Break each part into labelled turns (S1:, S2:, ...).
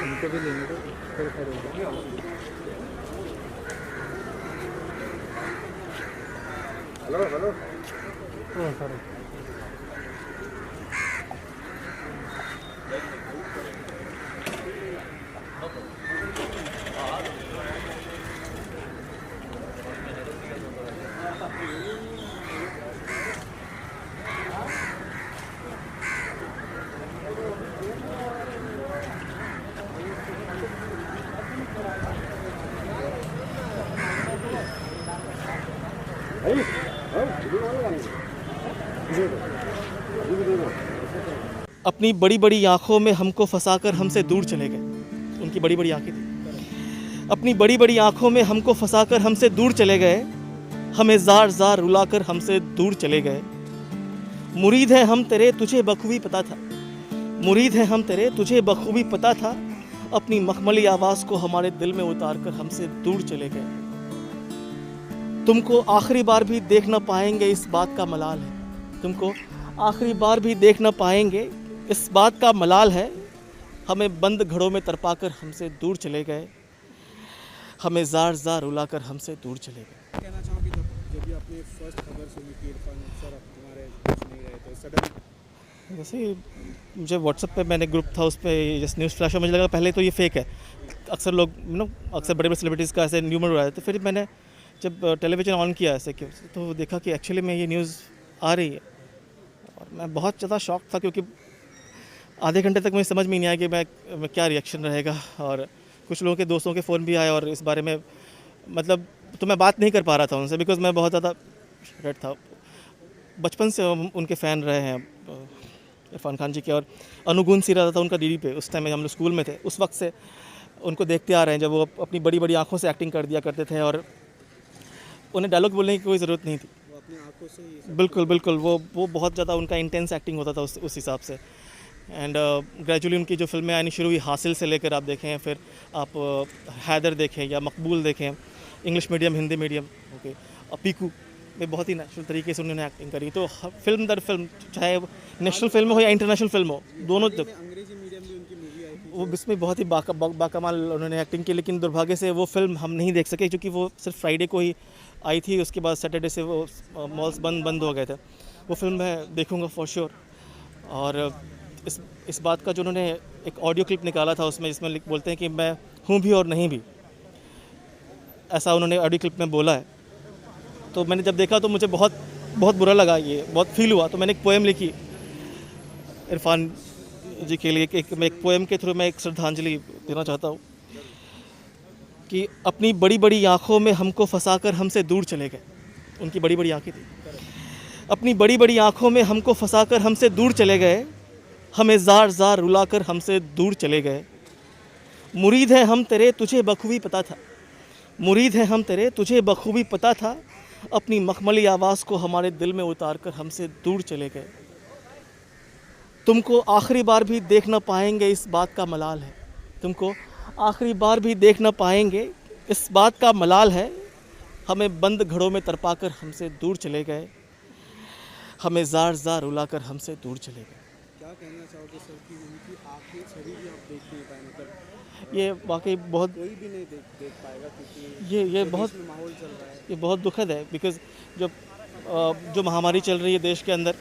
S1: उनको भी लेंगे तो फिर करेंगे। हेलो हेलो सर
S2: अपनी बड़ी बड़ी आँखों में हमको फंसाकर हमसे दूर चले गए। उनकी बड़ी बड़ी आँखें थी। अपनी बड़ी बड़ी आँखों में हमको फंसाकर हमसे दूर चले गए, हमें जार जार रुलाकर हमसे दूर चले गए। मुरीद हैं हम तेरे तुझे बखूबी पता था, मुरीद हैं हम तेरे तुझे बखूबी पता था, अपनी मखमली आवाज़ को हमारे दिल में उतार कर हमसे दूर चले गए। तुमको आखिरी बार भी देख न पाएंगे इस बात का मलाल है, तुमको आखिरी बार भी देख न पाएंगे इस बात का मलाल है, हमें बंद घड़ों में तरपाकर हमसे दूर चले गए, हमें जार जार रुलाकर हमसे दूर चले गए।
S3: कहना चाहूँगी जब भी आपने फर्स्ट खबर सुनी कि इरफान सर तुम्हारे कुछ नहीं रहे तो सडन
S2: जैसे मुझे व्हाट्सएप पे मैंने ग्रुप था उस पर जैसे न्यूज़ फ्लैश मुझे लगा पहले तो ये फेक है। अक्सर लोग अक्सर बड़े बड़े सेलिब्रिटीज़ का ऐसे न्यूमर हो रहा है, तो फिर मैंने जब टेलीविज़न ऑन किया ऐसे क्यों तो देखा कि एक्चुअली में ये न्यूज़ आ रही है और मैं बहुत ज़्यादा शॉक था, क्योंकि आधे घंटे तक मुझे समझ में नहीं आया कि मैं क्या रिएक्शन रहेगा। और कुछ लोगों के दोस्तों के फ़ोन भी आए और इस बारे में मतलब तो मैं बात नहीं कर पा रहा था उनसे, बिकॉज़ मैं बहुत ज़्यादा रेड था। बचपन से उनके फ़ैन रहे हैं इरफान खान जी के, और अनुगुण सी रहा था उनका डीडी पे उस टाइम में हम लोग स्कूल में थे, उस वक्त से उनको देखते आ रहे हैं जब वो अपनी बड़ी बड़ी आँखों से एक्टिंग कर दिया करते थे और उन्हें डायलॉग बोलने की कोई ज़रूरत नहीं थी।
S3: वो अपनी आंखों से ही
S2: बिल्कुल बिल्कुल वो बहुत ज़्यादा उनका इंटेंस एक्टिंग होता था उस हिसाब से। एंड ग्रेजुअली उनकी जो फिल्में आनी शुरू हुई, हासिल से लेकर आप देखें, फिर आप हैदर देखें या मकबूल देखें, English medium Hindi medium okay, और पीकू में बहुत ही नेचुरल तरीके से उन्होंने एक्टिंग करी। तो फिल्म दर फिल्म, चाहे वो नेशनल फिल्म हो या इंटरनेशनल फिल्म हो, दोनों
S3: अंग्रेजी मीडियम भी उनकी मूवी आई थी
S2: वो इसमें बहुत ही बाकमाल उन्होंने एक्टिंग की। लेकिन दुर्भाग्य से वो फिल्म हम नहीं देख सके, क्योंकि वो सिर्फ फ्राइडे को ही आई थी, उसके बाद सैटरडे से वो मॉल्स बंद हो गए थे। वो फिल्म मैं देखूंगा फॉर श्योर। और इस बात का जो उन्होंने एक ऑडियो क्लिप निकाला था उसमें, जिसमें बोलते हैं कि मैं हूँ भी और नहीं भी, ऐसा उन्होंने ऑडियो क्लिप में बोला है। तो मैंने जब देखा तो मुझे बहुत बहुत बुरा लगा, ये बहुत फील हुआ। तो मैंने एक पोएम लिखी इरफान जी के लिए। मैं एक पोएम के थ्रू मैं एक श्रद्धांजलि देना चाहता हूँ कि अपनी बड़ी बड़ी आँखों में हमको फंसाकर हमसे दूर चले गए। उनकी बड़ी बड़ी आँखें थी। अपनी बड़ी बड़ी आँखों में हमको फंसाकर हमसे दूर चले गए, हमें जार जार रुलाकर हमसे दूर चले गए। मुरीद हैं हम तेरे तुझे बखूबी पता था, मुरीद हैं हम तेरे तुझे बखूबी पता था, अपनी मखमली आवाज़ को हमारे दिल में उतार कर हमसे दूर चले गए। तुमको आखिरी बार भी देख न पाएंगे इस बात का मलाल है, तुमको आखिरी बार भी देख न पाएंगे इस बात का मलाल है, हमें बंद घड़ों में तरपाकर हमसे दूर चले गए, हमें जार जार रुलाकर हमसे दूर चले गए।
S3: क्या कहना चाहोगे सर कि उनकी आंखें छवि भी आप देख नहीं पाए, मतलब
S2: ये वाकई बहुत
S3: कोई भी नहीं देख पाएगा, क्योंकि
S2: ये
S3: जो
S2: बहुत
S3: देश में माहौल चल रहा है।
S2: ये बहुत दुखद है, बिकॉज़ जो महामारी चल रही है देश के अंदर,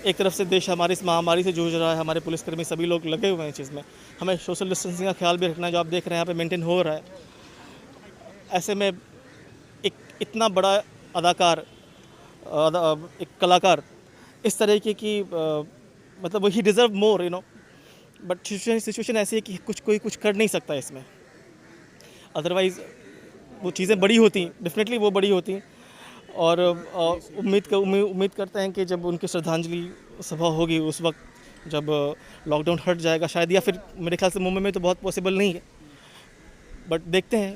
S2: एक तरफ से देश हमारी इस महामारी से जूझ रहा है, हमारे पुलिसकर्मी सभी लोग लगे हुए हैं इस चीज़ में, हमें सोशल डिस्टेंसिंग का ख्याल भी रखना है, जो आप देख रहे हैं यहाँ पे मेंटेन हो रहा है। ऐसे में एक इतना बड़ा अदाकार एक कलाकार इस तरीके की मतलब ही deserve more, you know, but situation ऐसी है कि कोई कुछ कर नहीं सकता इसमें। अदरवाइज़ वो चीज़ें बड़ी होती, डेफिनेटली वो बड़ी होती। और उम्मीद करते हैं कि जब उनकी श्रद्धांजलि सभा होगी उस वक्त जब लॉकडाउन हट जाएगा शायद, या फिर मेरे ख्याल से मुंबई में तो बहुत पॉसिबल नहीं है, बट देखते हैं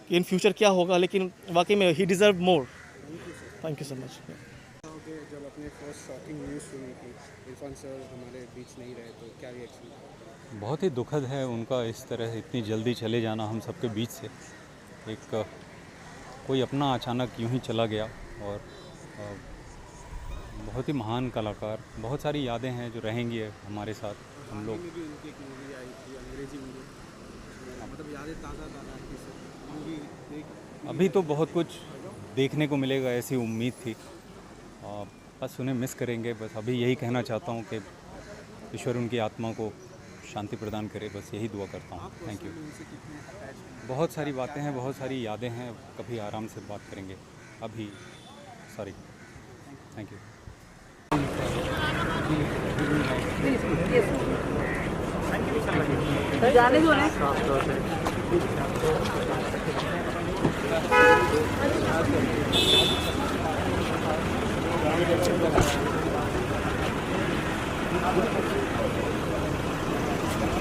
S2: कि इन फ्यूचर क्या होगा। लेकिन वाकई में ही deserve more. Thank you so much.
S3: Okay, जब अपने फर्स्ट शॉकिंग न्यूज़ सुनी कि इरफान सर हमारे बीच नहीं रहे, तो क्या रिएक्शन?
S4: बहुत ही दुखद है उनका इस तरह इतनी जल्दी चले जाना हम सबके बीच से। एक कोई अपना अचानक यूं ही चला गया, और बहुत ही महान कलाकार, बहुत सारी यादें हैं जो रहेंगी हमारे साथ। हम लोग
S3: में भी उनकी एक मूवी आई थी, अंग्रेजी मूवी, मतलब यादें ताज़ा की सर मूवी देख।
S4: अभी तो बहुत कुछ देखने को मिलेगा ऐसी उम्मीद थी, बस उन्हें मिस करेंगे। बस अभी यही कहना चाहता हूँ कि ईश्वर उनकी आत्मा को शांति प्रदान करे, बस यही दुआ करता हूँ। Thank you. बहुत सारी बातें हैं, बहुत सारी यादें हैं, कभी आराम से बात करेंगे। अभी सॉरी, थैंक यू।
S5: जाने दो ना।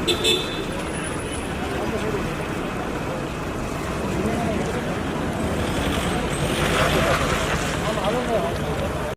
S3: Thank you.